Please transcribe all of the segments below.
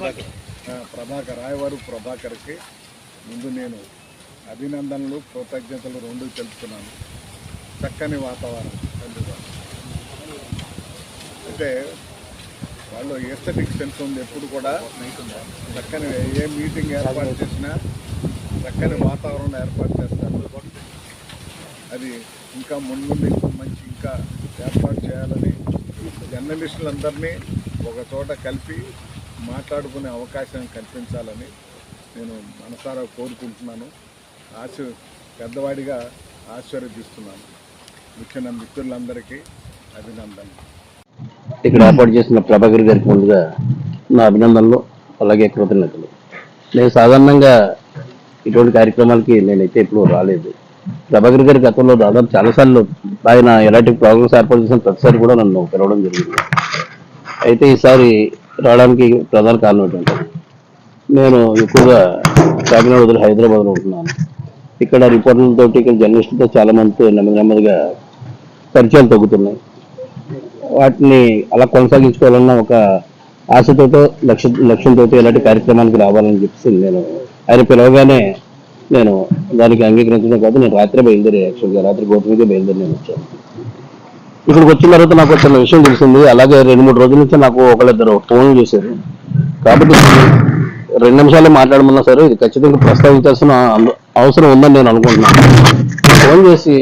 ప్రభాకర్ రాయవారు ప్రభాకర్కి ముందు నేను అభినందనలు కృతజ్ఞతలు రెండు తెలుపుతున్నాను. చక్కని వాతావరణం అందుబాటు అంటే వాళ్ళు ఎస్థెటిక్ సెన్స్ ఉంది. ఎప్పుడు కూడా చక్కని ఏ మీటింగ్ ఏర్పాటు చేసినా చక్కని వాతావరణం ఏర్పాటు చేస్తారు. అది ఇంకా ముందు మంచి ఇంకా ఏర్పాటు చేయాలని జర్నలిస్టులందరినీ ఒక చోట కలిపి మాట్లాడుకునే అవకాశం కల్పించాలని నేను మనసారా కోరుకుంటున్నాను. పెద్దవాడిగా ఆశీర్వదిస్తున్నాను. వచ్చిన మిత్రులందరికీ అభినందనలు. ఇక్కడ ఏర్పాటు చేసిన ప్రభాకర్ గారికి ముందుగా నా అభినందనలు, అలాగే కృతజ్ఞతలు. నేను సాధారణంగా ఇటువంటి కార్యక్రమాలకి నేనైతే ఎప్పుడు రాలేదు. ప్రభాకర్ గారి గతంలో దాదాపు చాలాసార్లు ఆయన ఎలాంటి ప్రోగ్రామ్స్ ఏర్పాటు చేసిన ప్రతిసారి కూడా నన్ను పిలవడం జరిగింది. అయితే ఈసారి రావడానికి ప్రధాన కారణం ఏంటంటే నేను ఎక్కువగా కాకినాడ వదిలి హైదరాబాద్లో ఉంటున్నాను. ఇక్కడ రిపోర్టర్లతో, ఇక్కడ జర్నలిస్టులతో చాలా మందితో నెమ్మదిగా పరిచయాలు తగ్గుతున్నాయి. వాటిని అలా కొనసాగించుకోవాలన్న ఒక ఆశతోటో లక్ష్యంతో ఇలాంటి కార్యక్రమానికి రావాలని చెప్పేసి నేను ఆయన పిలవగానే నేను దానికి అంగీకరించడం కాదు. నేను రాత్రి బయలుదేరి యాక్చువల్గా రాత్రి గోపురంగా బయలుదేరి నేను వచ్చాను. ఇక్కడికి వచ్చిన తర్వాత నాకు చిన్న విషయం తెలిసింది. అలాగే 2-3 రోజుల నుంచి నాకు ఒకళ్ళిద్దరు ఫోన్ చేశారు. కాబట్టి 2 నిమిషాలు మాట్లాడమన్నా సరే ఇది ఖచ్చితంగా ప్రస్తావించాల్సిన అవసరం ఉందని నేను అనుకుంటున్నాను. ఫోన్ చేసి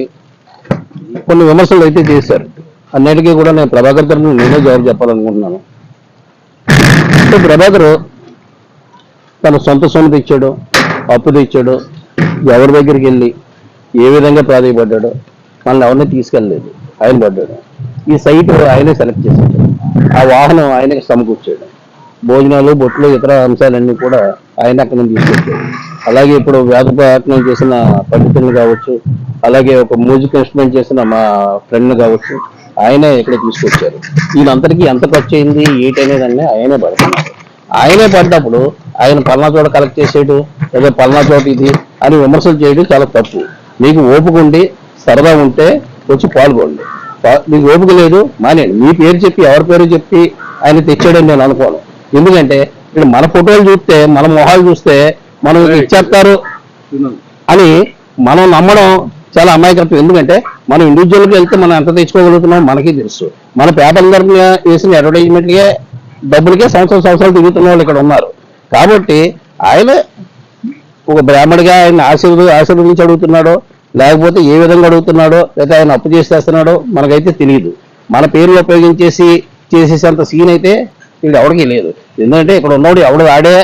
కొన్ని విమర్శలు అయితే చేశారు. అన్నిటికీ కూడా నేను ప్రభాకర్ తరఫున నేనే జవాబు చెప్పాలనుకుంటున్నాను. ప్రభాకర్ తన సొంత సొమ్ము తెచ్చాడు, అప్పు తెచ్చాడు, ఎవరి దగ్గరికి వెళ్ళి ఏ విధంగా ప్రాధాయపడ్డాడో మనల్ని ఎవరిని తీసుకెళ్ళలేదు. ఆయన పడ్డాడు. ఈ సైట్ ఆయనే సెలెక్ట్ చేశాడు. ఆ వాహనం ఆయనే సమకూర్చాడు. భోజనాలు, బొట్లు, ఇతర అంశాలన్నీ కూడా ఆయన అక్కడి నుంచి తీసుకొచ్చాడు. అలాగే ఇప్పుడు వేదపాఠనం చేసిన పండితులను కావచ్చు, అలాగే ఒక మ్యూజిక్ ఇన్స్ట్రుమెంట్ చేసిన మా ఫ్రెండ్ని కావచ్చు, ఆయనే ఇక్కడ తీసుకొచ్చారు. వీళ్ళందరికీ ఎంత ఖర్చు అయింది ఏంటనేదాన్ని ఆయనే పడుతున్నారు. ఆయనే పడ్డప్పుడు ఆయన పలానా చోట కలెక్ట్ చేసేడు, లేదా పలానా చోట ఇది అని విమర్శలు చేయడం చాలా తప్పు. మీకు ఓపిక ఉండి సరదా ఉంటే వచ్చి పాల్గొండి. మీకు ఓపిక లేదు మానేయండి. మీ పేరు చెప్పి ఎవరి పేరు చెప్పి ఆయన తెచ్చాడని నేను అనుకోను. ఎందుకంటే ఇక్కడ మన ఫోటోలు చూస్తే, మన మొహాలు చూస్తే మనం ఇచ్చేస్తారు అని మనం నమ్మడం చాలా అమాయకత్వం. ఎందుకంటే మనం ఇండివిజువల్గా వెళ్తే మనం ఎంత తెచ్చుకోగలుగుతున్నాం మనకి తెలుసు. మన పేపర్ల తరఫున వేసిన అడ్వర్టైజ్మెంట్కే డబ్బులకే సంవత్సరాలు తిరుగుతున్న వాళ్ళు ఇక్కడ ఉన్నారు. కాబట్టి ఆయన ఒక బ్రాహ్మడిగా ఆయన ఆశీర్వదించి అడుగుతున్నాడో, లేకపోతే ఏ విధంగా అడుగుతున్నాడో, లేదా ఆయన అప్పు చేసేస్తున్నాడో మనకైతే తెలియదు. మన పేర్లు ఉపయోగించేసి చేసేసేంత సీన్ అయితే ఇక్కడ ఎవరికి లేదు. ఎందుకంటే ఇక్కడ ఉన్నవాడు ఎవడు ఆడే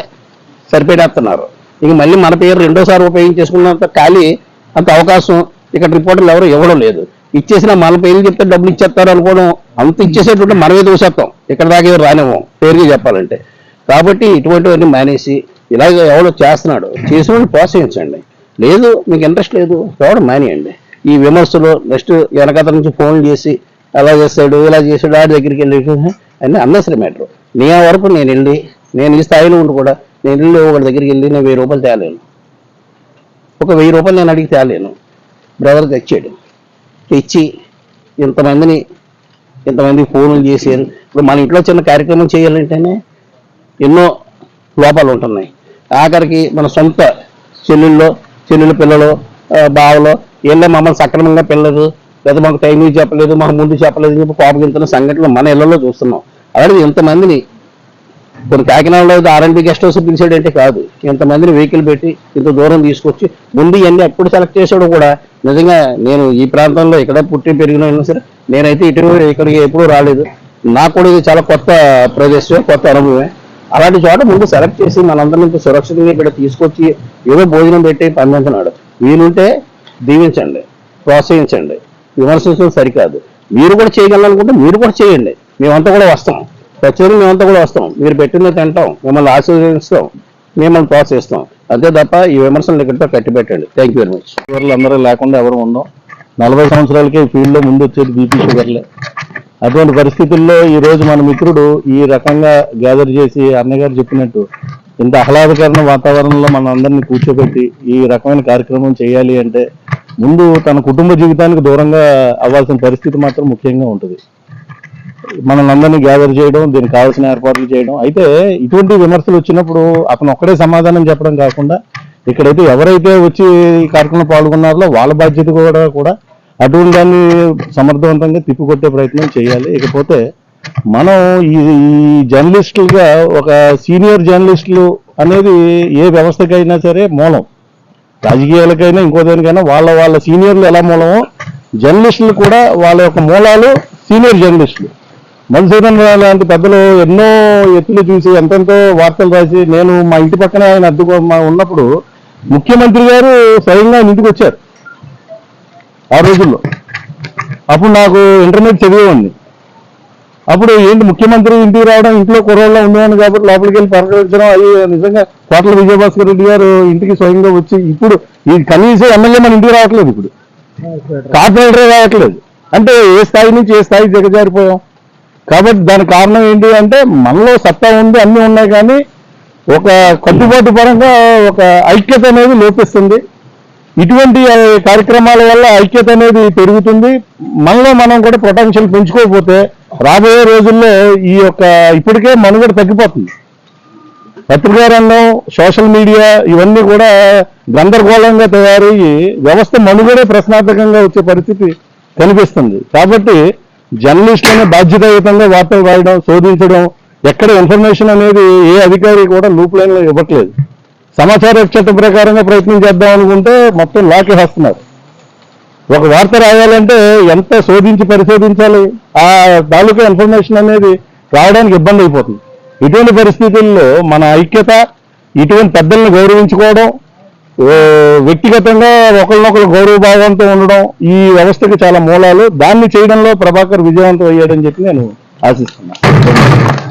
సరిపెడేస్తున్నారు. ఇక మళ్ళీ మన పేరు రెండోసారి ఉపయోగించేసుకున్నంత ఖాళీ అంత అవకాశం ఇక్కడ రిపోర్టర్లు ఎవరు ఇవ్వడం లేదు. ఇచ్చేసిన మన పేర్లు చెప్తే డబ్బులు ఇచ్చేస్తారు అనుకోవడం, అంత ఇచ్చేసేటువంటి మనమే దూసేస్తాం. ఇక్కడ దాకా రానివ్వం పేరుగా చెప్పాలంటే. కాబట్టి ఇటువంటివన్నీ మానేసి ఇలాగ ఎవడో చేస్తున్నాడు, చేసిన వాళ్ళు ప్రోత్సహించండి. లేదు మీకు ఇంట్రెస్ట్ లేదు ఎవడు మానేయండి. ఈ విమర్శలు నెక్స్ట్ వెనకత నుంచి ఫోన్లు చేసి అలా చేస్తాడు, ఇలా చేసాడు, ఆడి దగ్గరికి వెళ్ళి అన్నీ అన్నసరి మ్యాటర్. నీ వరకు నేను ఈ స్థాయిలో ఉండి కూడా నేను వెళ్ళి ఒకటి దగ్గరికి వెళ్ళి నేను 1000 రూపాయలు తేలేను. ఒక 1000 రూపాయలు నేను అడిగి తేలేను. బ్రదర్ తెచ్చాడు. తెచ్చి ఇంతమంది ఫోన్లు చేశారు. ఇప్పుడు మన ఇంట్లో చిన్న కార్యక్రమం చేయాలంటేనే ఎన్నో లోపాలు ఉంటున్నాయి. ఆఖరికి మన సొంత చెల్లెలు పిల్లలు, బావలో వీళ్ళే మమ్మల్ని సక్రమంగా పిల్లలు, లేదా మాకు టైమింగ్ చెప్పలేదు, మాకు ముందు చెప్పలేదు అని చెప్పి కోపగించిన సంఘటనలు మన ఇళ్లలో చూస్తున్నాం. అలాగే ఇంతమందిని కొన్ని కాకినాడలో R&B గెస్ట్ హౌస్ పిలిచాడంటే కాదు, ఇంతమందిని వెహికల్ పెట్టి ఇంత దూరం తీసుకొచ్చి ముందు ఇవన్నీ ఎప్పుడు సెలెక్ట్ చేసాడో కూడా నిజంగా నేను ఈ ప్రాంతంలో ఇక్కడ పుట్టి పెరిగినా సరే నేనైతే ఇక్కడికి ఎప్పుడూ రాలేదు. నాకు కూడా ఇది చాలా కొత్త ప్రదేశం, కొత్త అనుభవమే. అలాంటి చోట ముందు సెలెక్ట్ చేసి మనందరి నుంచి సురక్షితంగా ఇక్కడ తీసుకొచ్చి ఏదో భోజనం పెట్టి పంపించినాడు. వీలుంటే దీవించండి, ప్రోత్సహించండి, విమర్శించడం సరికాదు. మీరు కూడా చేయగలనుకుంటే మీరు కూడా చేయండి. మేమంతా కూడా వస్తాం, ఖచ్చితంగా మేమంతా కూడా వస్తాం. మీరు పెట్టిందో తింటాం, మిమ్మల్ని ఆశీర్వదిస్తాం, మిమ్మల్ని ప్రోత్సహిస్తాం. అంతే తప్ప ఈ విమర్శలు ఇక్కడితో కట్టిపెట్టండి. Thank you very much. షుగర్లు అందరూ లేకుండా ఎవరు ఉందాం. 40 సంవత్సరాలకే ఈ ఫీల్డ్లో ముందు వచ్చేది బీపీ షుగర్లే. అటువంటి పరిస్థితుల్లో ఈరోజు మన మిత్రుడు ఈ రకంగా గ్యాదర్ చేసి అన్నగారు చెప్పినట్టు ఇంత ఆహ్లాదకరమైన వాతావరణంలో మన అందరినీ కూర్చోబెట్టి ఈ రకమైన కార్యక్రమం చేయాలి అంటే ముందు తన కుటుంబ జీవితానికి దూరంగా అవ్వాల్సిన పరిస్థితి మాత్రం ముఖ్యంగా ఉంటుంది. మనల్ని అందరినీ గ్యాదర్ చేయడం, దీనికి కావాల్సిన ఏర్పాట్లు చేయడం. అయితే ఇటువంటి విమర్శలు వచ్చినప్పుడు అతను ఒక్కడే సమాధానం చెప్పడం కాకుండా ఇక్కడైతే ఎవరైతే వచ్చి ఈ కార్యక్రమంలో పాల్గొన్నారో వాళ్ళ బాధ్యత కూడా అటువంటి దాన్ని సమర్థవంతంగా తిప్పికొట్టే ప్రయత్నం చేయాలి. ఇకపోతే మనం ఈ జర్నలిస్టులుగా ఒక సీనియర్ జర్నలిస్టులు అనేది ఏ వ్యవస్థకైనా సరే మూలం, రాజకీయాలకైనా ఇంకో దానికైనా వాళ్ళ సీనియర్లు ఎలా మూలమో జర్నలిస్టులు కూడా వాళ్ళ యొక్క మూలాలు సీనియర్ జర్నలిస్టులు. మధుసూదన్ రావు లాంటి పెద్దలు ఎన్నో ఎత్తులు చూసి ఎంతెంతో వార్తలు రాసి, నేను మా ఇంటి పక్కన ఆయన ఉన్నప్పుడు ముఖ్యమంత్రి గారు స్వయంగా ఇంటికి వచ్చారు ఆ రోజుల్లో. అప్పుడు నాకు ఇంటర్నెట్ చదివేవాడిని. అప్పుడు ఏంటి ముఖ్యమంత్రి ఇంటికి రావడం, ఇంట్లో కుర్రోళ్ళ ఉండేవాడిని కాబట్టి లోపలికి వెళ్ళి పలకరించడం, అవి నిజంగా కోట్ల విజయభాస్కర్ రెడ్డి గారు ఇంటికి స్వయంగా వచ్చి, ఇప్పుడు ఈ కనీసం ఎమ్మెల్యే మన ఇంటికి రావట్లేదు, ఇప్పుడు కార్పొరేటరే రావట్లేదు. అంటే ఏ స్థాయి నుంచి ఏ స్థాయికి దిగజారిపోయాం. కాబట్టి దానికి కారణం ఏంటి అంటే మనలో సత్తా ఉంది, అన్నీ ఉన్నాయి, కానీ ఒక కట్టుబాటు పరంగా ఒక ఐక్యత అనేది లోపిస్తుంది. ఇటువంటి కార్యక్రమాల వల్ల ఐక్యత అనేది పెరుగుతుంది. మనలో మనం కూడా పొటెన్షియల్ పెంచుకోకపోతే రాబోయే రోజుల్లో ఈ యొక్క ఇప్పటికే మనుగడ తగ్గిపోతుంది. పత్రికా రంగం, సోషల్ మీడియా ఇవన్నీ కూడా గందరగోళంగా తయారయ్యి వ్యవస్థ మనుగడే ప్రశ్నార్థకంగా వచ్చే పరిస్థితి కనిపిస్తుంది. కాబట్టి జర్నలిస్టులను బాధ్యతాయుతంగా వార్తలు రాయడం, శోధించడం, ఎక్కడ ఇన్ఫర్మేషన్ అనేది ఏ అధికారి కూడా లూప్ లైన్లో ఇవ్వట్లేదు. సమాచార చట్టం ప్రకారంగా ప్రయత్నం చేద్దాం అనుకుంటే మొత్తం లాకి వేస్తున్నారు. ఒక వార్త రాయాలంటే ఎంత శోధించి పరిశోధించాలి, ఆ తాలూకా ఇన్ఫర్మేషన్ అనేది రావడానికి ఇబ్బంది అయిపోతుంది. ఇటువంటి పరిస్థితుల్లో మన ఐక్యత, ఇటువంటి పెద్దలను గౌరవించుకోవడం, వ్యక్తిగతంగా ఒకరినొకరు గౌరవభావంతో ఉండడం ఈ వ్యవస్థకి చాలా మూలాలు. దాన్ని చేయడంలో ప్రభాకర్ విజయవంతం అయ్యాడని చెప్పి నేను ఆశిస్తున్నాను.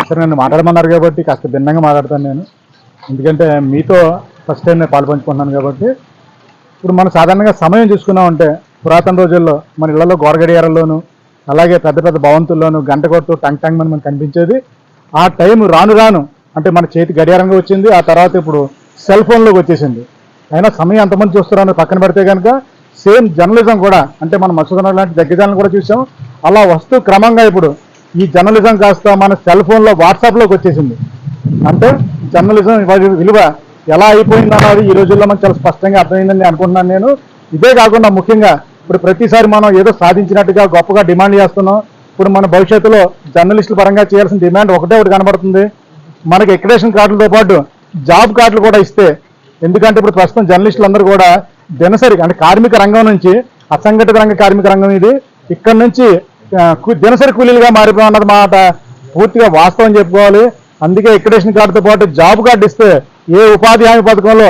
సరే, నన్ను మాట్లాడమన్నారు కాబట్టి కాస్త భిన్నంగా మాట్లాడతాను నేను. ఎందుకంటే మీతో ఫస్ట్ టైం నేను పాల్పంచుకుంటున్నాను కాబట్టి. ఇప్పుడు మనం సాధారణంగా సమయం చూసుకున్నామంటే పురాతన రోజుల్లో మన ఇళ్లలో గోరగడియారల్లోనూ అలాగే పెద్ద పెద్ద భవంతుల్లోనూ గంట కొట్టు టంగ్ టంగ్ అని మనకు కనిపించేది. ఆ టైం రాను రాను అంటే మన చేతి గడియారంగా వచ్చింది. ఆ తర్వాత ఇప్పుడు సెల్ ఫోన్లోకి వచ్చేసింది. అయినా సమయం ఎంతమంది చూస్తున్నారో పక్కన పెడితే కనుక సేమ్ జర్నలిజం కూడా, అంటే మనం మసూదన లాంటి దగ్గరలను కూడా చూసాం. అలా వస్తూ క్రమంగా ఇప్పుడు ఈ జర్నలిజం కాస్త మన సెల్ ఫోన్లో వాట్సాప్లోకి వచ్చేసింది. అంటే జర్నలిజం విలువ ఎలా అయిపోయిందన్నది ఈ రోజుల్లో మనకు చాలా స్పష్టంగా అర్థమైందని అనుకుంటున్నాను నేను. ఇదే కాకుండా ముఖ్యంగా ఇప్పుడు ప్రతిసారి మనం ఏదో సాధించినట్టుగా గొప్పగా డిమాండ్ చేస్తున్నాం. ఇప్పుడు మన భవిష్యత్తులో జర్నలిస్టుల పరంగా చేయాల్సిన డిమాండ్ ఒకటి కనబడుతుంది. మనకి ఎక్రిడేషన్ కార్డులతో పాటు జాబ్ కార్డులు కూడా ఇస్తే, ఎందుకంటే ఇప్పుడు ప్రస్తుతం జర్నలిస్టులు అందరూ కూడా దినసరి అంటే కార్మిక రంగం నుంచి అసంఘటిత రంగ కార్మిక రంగం ఇది, ఇక్కడ నుంచి దినసరి కూలీలుగా మారిపోయినది మాట పూర్తిగా వాస్తవం చెప్పుకోవాలి. అందుకే ఎక్రిడేషన్ కార్డుతో పాటు జాబ్ కార్డు ఇస్తే ఏ ఉపాధి హామీ పథకంలో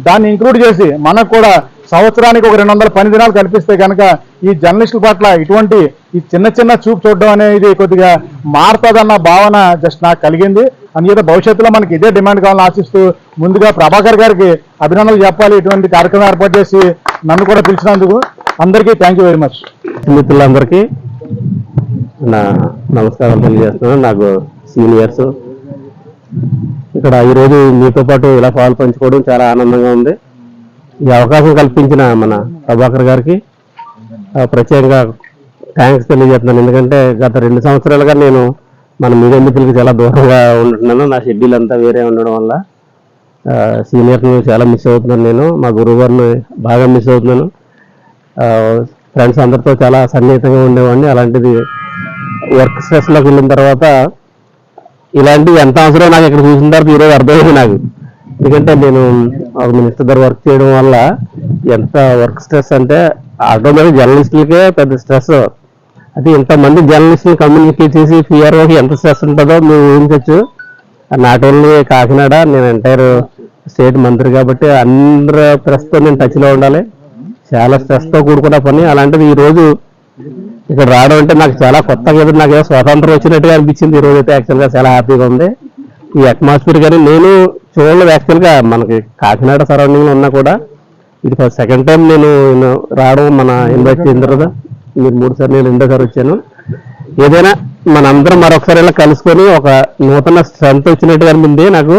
దాన్ని ఇంక్లూడ్ చేసి మనకు కూడా సంవత్సరానికి ఒక 200 పని దినాలు కల్పిస్తే కనుక ఈ జర్నలిస్టుల పట్ల ఇటువంటి ఈ చిన్న చిన్న చూపు చూడడం అనేది కొద్దిగా మారుతుందన్న భావన జస్ట్ నాకు కలిగింది. అందుచేత భవిష్యత్తులో మనకి ఇదే డిమాండ్ కావాలని ఆశిస్తూ ముందుగా ప్రభాకర్ గారికి అభినందనలు చెప్పాలి. ఇటువంటి కార్యక్రమం ఏర్పాటు చేసి నన్ను కూడా పిలిచినందుకు అందరికీ థ్యాంక్ యూ వెరీ మచ్. మిత్రులందరికీ నా నమస్కారం తెలియజేస్తున్నాను. నాకు సీనియర్స్ ఇక్కడ ఈరోజు మీతో పాటు ఇలా పాలు పంచుకోవడం చాలా ఆనందంగా ఉంది. ఈ అవకాశం కల్పించిన మన ప్రభాకర్ గారికి ప్రత్యేకంగా థ్యాంక్స్ తెలియజేస్తున్నాను. ఎందుకంటే గత 2 సంవత్సరాలుగా నేను మన మీడియా మిత్రులకి చాలా దూరంగా ఉంటున్నాను. నా షెడ్యూల్ అంతా వేరే ఉండడం వల్ల సీనియర్ని చాలా మిస్ అవుతున్నాను. నేను మా గురువు గారిని బాగా మిస్ అవుతున్నాను. ఫ్రెండ్స్ అందరితో చాలా సన్నిహితంగా ఉండేవాడిని. అలాంటిది వర్క్ స్ట్రెస్లోకి వెళ్ళిన తర్వాత ఇలాంటివి ఎంత అవసరం నాకు ఇక్కడ చూసిన తర్వాత ఈరోజు అర్థమైంది నాకు. ఎందుకంటే నేను ఒక మినిస్టర్ దగ్గర వర్క్ చేయడం వల్ల ఎంత వర్క్ స్ట్రెస్ అంటే ఆటోమేటిక్ జర్నలిస్టులకే పెద్ద స్ట్రెస్. అది ఇంతమంది జర్నలిస్టులు కమ్యూనికేట్ చేసి పిఆర్ఓకి ఎంత స్ట్రెస్ ఉంటుందో మేము ఊహించవచ్చు. నాట్ ఓన్లీ కాకినాడ, నేను ఎంటైర్ స్టేట్ మంత్రి కాబట్టి అందరూ ప్రెస్తో నేను టచ్లో ఉండాలి. చాలా స్ట్రెస్తో కూడుకున్న పని. అలాంటిది ఈరోజు ఇక్కడ రావడం అంటే నాకు చాలా కొత్తగా, ఏదో నాకు ఏదో స్వాతంత్రం వచ్చినట్టుగా అనిపించింది. ఈరోజు అయితే యాక్చువల్గా చాలా హ్యాపీగా ఉంది. ఈ అట్మాస్ఫియర్ కానీ నేను చూడలేదు యాక్చువల్గా. మనకి కాకినాడ సరౌండింగ్లో ఉన్నా కూడా ఇది సెకండ్ టైం నేను రావడం, మన ఇన్వైట్ చేసిన తర్వాత మీరు 3 సార్లు, నేను 2వ సారి వచ్చాను. ఏదైనా మనందరం మరొకసారి ఇలా కలుసుకొని ఒక నూతన స్ట్రెంత్ వచ్చినట్టుగా అనిపింది నాకు.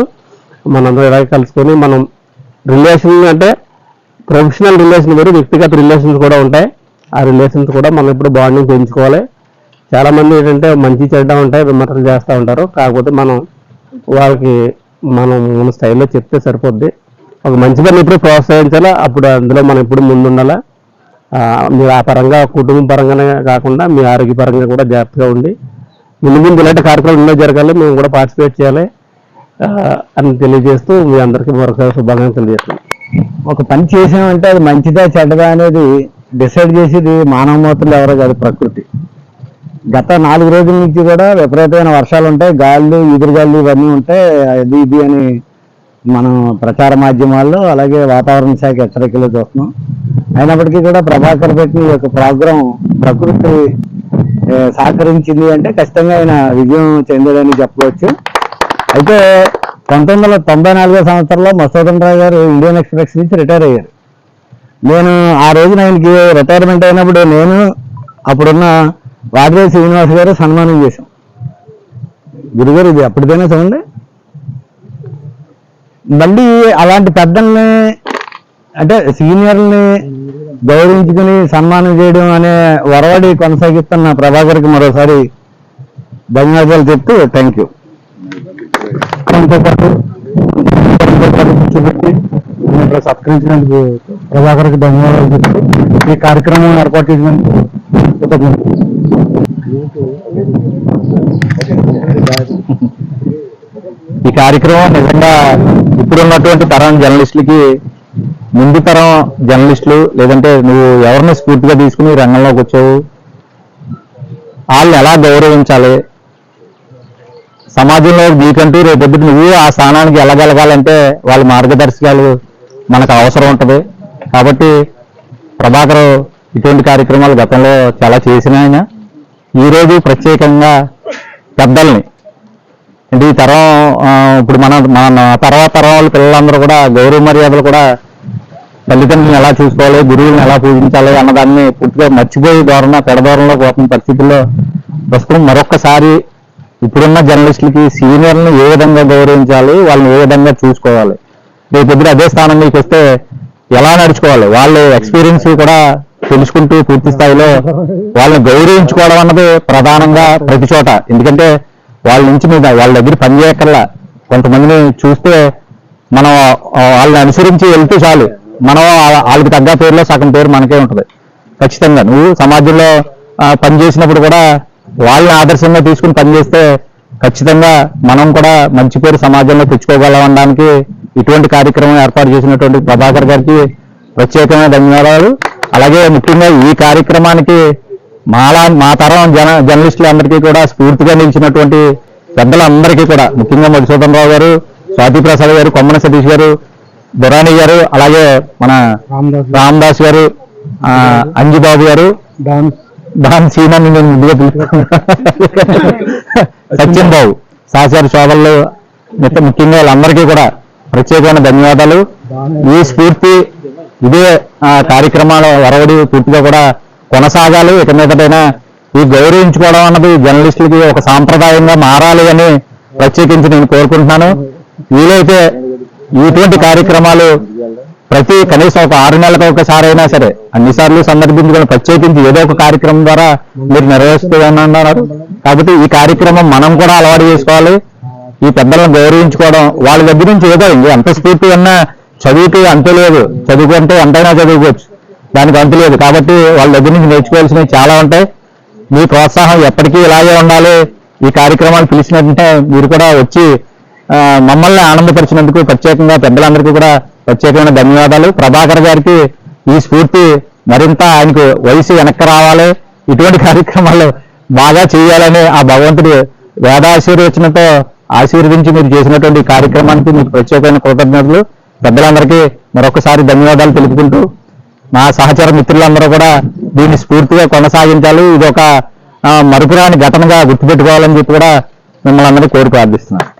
మనందరం ఇలా కలుసుకొని మనం రిలేషన్ అంటే ప్రొఫెషనల్ రిలేషన్ వేరు, వ్యక్తిగత రిలేషన్స్ కూడా ఉంటాయి. ఆ రిలేషన్స్ కూడా మనం ఇప్పుడు బాండింగ్ పెంచుకోవాలి. చాలా మంది ఏంటంటే మంచి చెడ్డ ఉంటాయి, విమర్శలు చేస్తూ ఉంటారు. కాకపోతే వాళ్ళకి మన స్టైల్లో చెప్తే సరిపోద్ది. ఒక మంచి పని ఎప్పుడు ప్రోత్సహించాలా, అప్పుడు అందులో మనం ఎప్పుడు ముందుండాలా. మీరు ఆ పరంగా కుటుంబ పరంగానే కాకుండా మీ ఆరోగ్యపరంగా కూడా జాగ్రత్తగా ఉండి ముందు ఇలాంటి కార్యక్రమాలు ఎన్నో జరగాలి, మేము కూడా పార్టిసిపేట్ చేయాలి అని తెలియజేస్తూ మీ అందరికీ మరొక శుభాకాంక్షలు తెలియజేస్తున్నాం. ఒక పని చేసామంటే అది మంచిదా చెడ్డదా అనేది డిసైడ్ చేసేది మానవ మూర్తులు ఎవరో కాదు, ప్రకృతి. గత 4 రోజుల నుంచి కూడా విపరీతమైన వర్షాలు ఉంటాయి, గాళ్ళు ఎదురుగాళ్ళు ఇవన్నీ ఉంటాయి, అది ఇది అని మనం ప్రచార మాధ్యమాల్లో అలాగే వాతావరణ శాఖ హెచ్చరికలు చూస్తున్నాం. అయినప్పటికీ కూడా ప్రభాకర్ పెట్టిన ఈ యొక్క ప్రోగ్రాం ప్రకృతి సహకరించింది అంటే ఖచ్చితంగా ఆయన విజయం చెందాడని చెప్పవచ్చు. అయితే 1994 సంవత్సరంలో మధుసూదన్ రావు గారు ఇండియన్ ఎక్స్ప్రెస్ నుంచి రిటైర్ అయ్యారు. నేను ఆ రోజున ఆయనకి రిటైర్మెంట్ అయినప్పుడు నేను అప్పుడున్న వాడివేలు శ్రీనివాస్ గారు సన్మానం చేశాం. గురుగారు ఇది అప్పటిదైనా చూడండి. మళ్ళీ అలాంటి పెద్దల్ని అంటే సీనియర్ని గౌరవించుకుని సన్మానం చేయడం అనే వరవడి కొనసాగిస్తున్న ప్రభాకర్కి మరోసారి ధన్యవాదాలు చెప్తూ థ్యాంక్ యూ. సత్కరించినందుకు ప్రభాకర్కి ధన్యవాదాలు చెప్తూ ఈ కార్యక్రమం ఏర్పాటు చేసినందుకు ఈ కార్యక్రమం నిజంగా ఇప్పుడున్నటువంటి తరం జర్నలిస్టులకి, ముందు తరం జర్నలిస్టులు లేదంటే నువ్వు ఎవరిని స్ఫూర్తిగా తీసుకుని రంగంలోకి వచ్చావు, వాళ్ళని ఎలా గౌరవించాలి, సమాజంలో నీకంటూ రేపొద్దు నువ్వు ఆ స్థానానికి వెళ్ళగలగాలంటే వాళ్ళ మార్గదర్శకాలు మనకు అవసరం ఉంటుంది. కాబట్టి ప్రభాకర్ ఇటువంటి కార్యక్రమాలు గతంలో చాలా చేసిన ఆయన ఈరోజు ప్రత్యేకంగా పెద్దల్ని అంటే ఈ తరం ఇప్పుడు మన తర్వాత తరం వాళ్ళ పిల్లలందరూ కూడా గౌరవ మర్యాదలు కూడా తల్లిదండ్రులను ఎలా చూసుకోవాలి, గురువులను ఎలా పూజించాలి అన్నదాన్ని పూర్తిగా మర్చిపోయి పెడదూరంలో పోతున్న పరిస్థితుల్లో ప్రస్తుతం మరొక్కసారి ఇప్పుడున్న జర్నలిస్టులకి సీనియర్లను ఏ విధంగా గౌరవించాలి, వాళ్ళని ఏ విధంగా చూసుకోవాలి, రేపు అదే స్థానం మీకు వస్తే ఎలా నడుచుకోవాలి, వాళ్ళ ఎక్స్పీరియన్స్ కూడా తెలుసుకుంటూ పూర్తి స్థాయిలో వాళ్ళని గౌరవించుకోవడం అన్నది ప్రధానంగా ప్రతి చోట. ఎందుకంటే వాళ్ళ నుంచి మీద వాళ్ళ దగ్గర పనిచేయక్కర్లా, కొంతమందిని చూస్తే మనం వాళ్ళని అనుసరించి వెళ్తే చాలు, మనం వాళ్ళకి తగ్గ పేరులో సగం పేరు మనకే ఉంటుంది. ఖచ్చితంగా నువ్వు సమాజంలో పనిచేసినప్పుడు కూడా వాళ్ళని ఆదర్శంగా తీసుకుని పనిచేస్తే ఖచ్చితంగా మనం కూడా మంచి పేరు సమాజంలో తెచ్చుకోగలవడానికి ఇటువంటి కార్యక్రమం ఏర్పాటు చేసినటువంటి ప్రభాకర్ గారికి ప్రత్యేకమైన ధన్యవాదాలు. అలాగే ముఖ్యంగా ఈ కార్యక్రమానికి మా తరం జర్నలిస్టులందరికీ కూడా స్ఫూర్తిగా నిలిచినటువంటి పెద్దలందరికీ కూడా, ముఖ్యంగా మధుసూదన్ రావు గారు, స్వాతి ప్రసాద్ గారు, కొమ్మన సతీష్ గారు, బురాని గారు, అలాగే మన రామదాస్ గారు, అంజిబాబు గారు, దాని సీనాన్ని నేను ముందుగా సత్యం బాబు, సాచారి శోభల్లో ముఖ్యంగా వాళ్ళందరికీ కూడా ప్రత్యేకమైన ధన్యవాదాలు. ఈ స్ఫూర్తి ఇదే కార్యక్రమాల వరవడి పూర్తిగా కూడా కొనసాగాలి. ఇక మీదటైనా ఈ గౌరవించుకోవడం అన్నది జర్నలిస్టులకి ఒక సాంప్రదాయంగా మారాలి అని ప్రత్యేకించి నేను కోరుకుంటున్నాను. వీలైతే ఇటువంటి కార్యక్రమాలు కనీసం ఒక 6 నెలలకు ఒకసారి అయినా సరే అన్నిసార్లు సందర్భించుకొని ప్రత్యేకించి ఏదో ఒక కార్యక్రమం ద్వారా మీరు నెరవేరుస్తున్నారు. కాబట్టి ఈ కార్యక్రమం మనం కూడా అలవాటు చేసుకోవాలి. ఈ పెద్దలను గౌరవించుకోవడం, వాళ్ళ దగ్గర నుంచి ఏదో ఎంత స్ఫూర్తి ఉన్నా చదువుకి అంతే లేదు, చదువుకుంటే ఎంతైనా చదువుకోవచ్చు, దానికి అంత లేదు. కాబట్టి వాళ్ళ దగ్గర నుంచి నేర్చుకోవాల్సినవి చాలా ఉంటాయి. మీ ప్రోత్సాహం ఎప్పటికీ ఇలాగే ఉండాలి. ఈ కార్యక్రమాలు పిలిచినట్టే మీరు కూడా వచ్చి మమ్మల్ని ఆనందపరిచినందుకు ప్రత్యేకంగా పెద్దలందరికీ కూడా ప్రత్యేకమైన ధన్యవాదాలు. ప్రభాకర్ గారికి ఈ స్ఫూర్తి మరింత ఆయనకు వయసు వెనక్కి రావాలి, ఇటువంటి కార్యక్రమాలు బాగా చేయాలని ఆ భగవంతుడి వేదాశీర్వచనంతో ఆశీర్వదించి మీరు చేసినటువంటి కార్యక్రమానికి మీకు ప్రత్యేకమైన కృతజ్ఞతలు. పెద్దలందరికీ మరొకసారి ధన్యవాదాలు తెలుపుకుంటూ మా సహచర మిత్రులందరూ కూడా దీన్ని స్ఫూర్తిగా కొనసాగించాలి, ఇది ఒక మరుపురాని ఘటనగా గుర్తుపెట్టుకోవాలని చెప్పి కూడా మిమ్మల్ని అందరినీ కోరి ప్రార్థిస్తున్నాను.